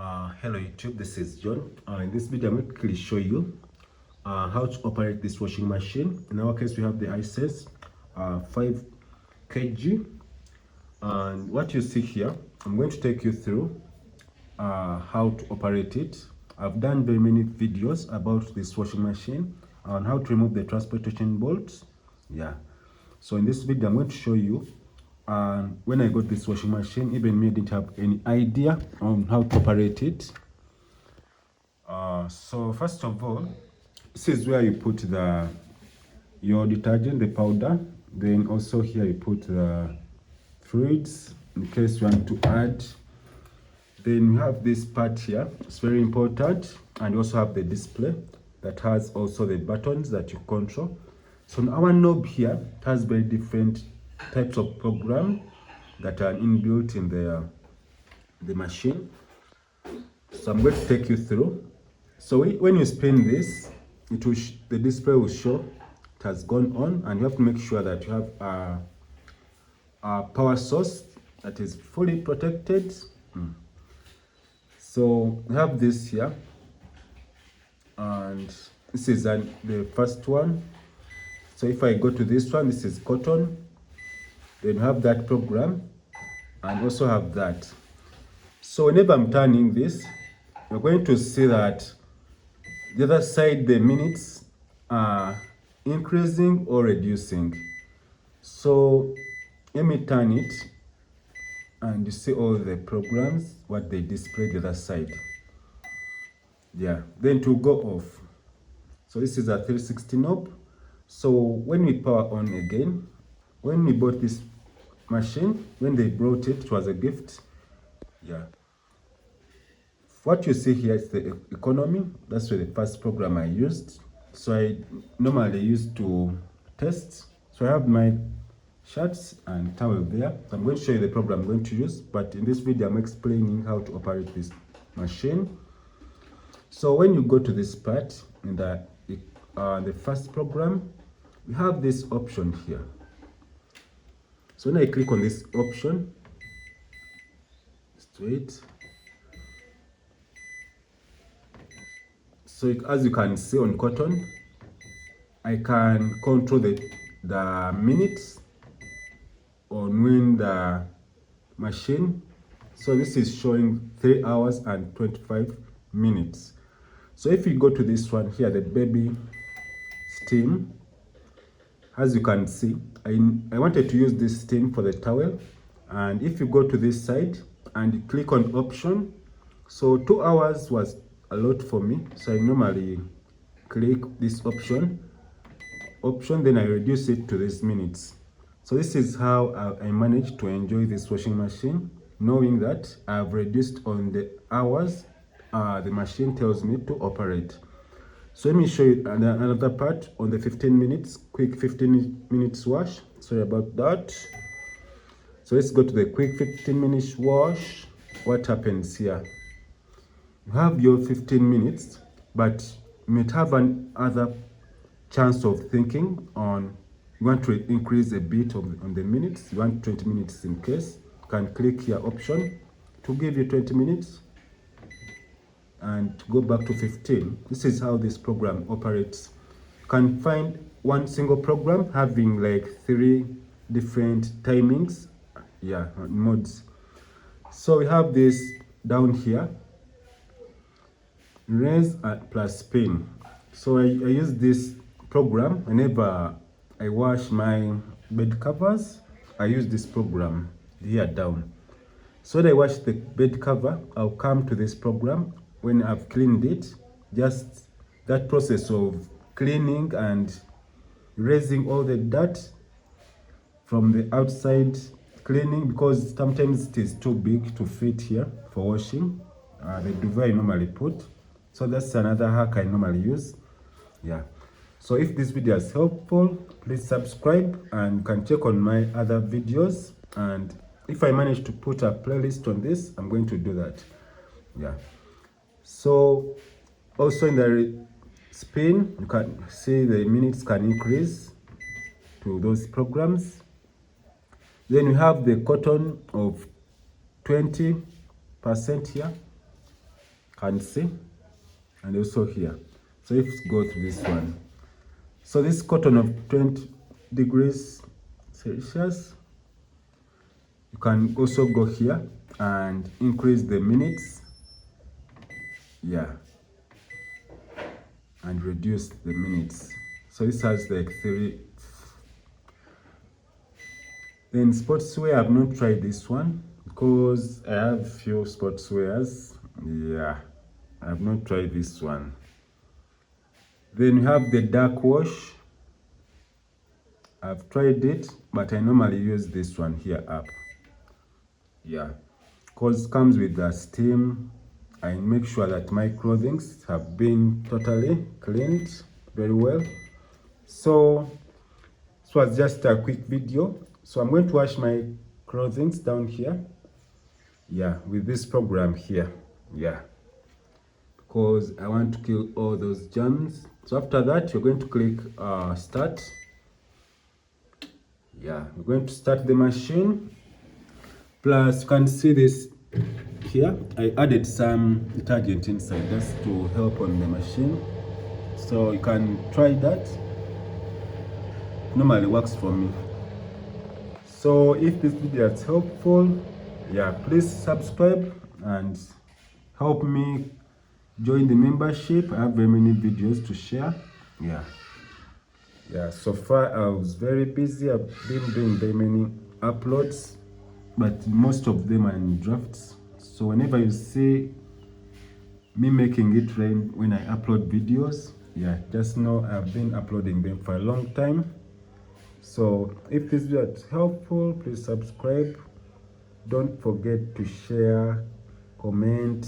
Hello YouTube, this is John. In this video I'm going to quickly show you how to operate this washing machine. In our case we have the Hisense 5 kg, and what you see here, I'm going to take you through how to operate it. I've done very many videos about this washing machine and how to remove the transportation bolts. So in this video I'm going to show you when I got this washing machine, even me didn't have any idea on how to operate it. So first of all, this is where you put your detergent, the powder. Then also here you put the fluids in case you want to add. Then you have this part here, it's very important, and you also have the display that has also the buttons that you control. So our knob here has very different types of program that are inbuilt in the machine. So I'm going to take you through. So when you spin this, the display will show it has gone on, and you have to make sure that you have a power source that is fully protected. So we have this here, and this is the first one. So if I go to this one, this is cotton. Then you have that program and also have that. So whenever I'm turning this, you're going to see that the other side, the minutes are increasing or reducing. So let me turn it, and you see all the programs, what they display the other side. Then to go off. So this is a 360 knob. So when we power on again, when we bought this machine, when they brought it, it was a gift. What you see here is the economy. That's the first program I used. So I normally used to test. So I have my shirts and towel there. So I'm going to show you the program I'm going to use, but in this video I'm explaining how to operate this machine. So when you go to this part in the first program, we have this option here. So when I click on this option, straight. So as you can see on cotton, I can control the minutes on when the machine. So this is showing 3 hours and 25 minutes. So if you go to this one here, the baby steam, as you can see, I wanted to use this steam for the towel. And if you go to this side and you click on option, so 2 hours was a lot for me. So I normally click this option, then I reduce it to these minutes. So this is how I managed to enjoy this washing machine, knowing that I've reduced on the hours the machine tells me to operate. So let me show you another part on the 15 minutes, quick 15 minutes wash. Sorry about that. So let's go to the quick 15 minutes wash. What happens here? You have your 15 minutes, but you might have another chance of thinking on, you want to increase a bit on the minutes. You want 20 minutes in case. You can click here option to give you 20 minutes. And to go back to 15. This is how this program operates. You can find one single program having like 3 different timings, modes. So we have this down here, rinse plus spin. So I use this program whenever I wash my bed covers. I use this program here down. So when I wash the bed cover, I'll come to this program. When I've cleaned it, just that process of cleaning and erasing all the dirt from the outside cleaning, because sometimes it is too big to fit here for washing, the duvet I normally put. So that's another hack I normally use. So if this video is helpful, please subscribe, and you can check on my other videos. And if I manage to put a playlist on this, I'm going to do that. So also in the spin, you can see the minutes can increase to those programs. Then you have the cotton of 20% here. can see, and also here. So let's go to this one. So this cotton of 20 degrees Celsius, you can also go here and increase the minutes, yeah, and reduce the minutes. So this has like 3. Then sportswear, I've not tried this one because I have few sportswears. Yeah, I've not tried this one. Then you have the dark wash. I've tried it, but I normally use this one here up. Yeah, because it comes with the steam. I make sure that my clothing have been totally cleaned very well. So this was just a quick video. So I'm going to wash my clothing down here. Yeah, with this program here. Yeah, because I want to kill all those germs. So after that, you're going to click start. Yeah, we're going to start the machine. Plus, you can see this here. I added some detergent inside just to help on the machine. So you can try that. Normally works for me. So if this video is helpful, yeah, please subscribe and help me join the membership. I have very many videos to share. Yeah, so far I was very busy. I've been doing very many uploads, but most of them are in drafts. So whenever you see me making it rain when I upload videos, yeah, just know I've been uploading them for a long time. So if this video is helpful, please subscribe. Don't forget to share, comment,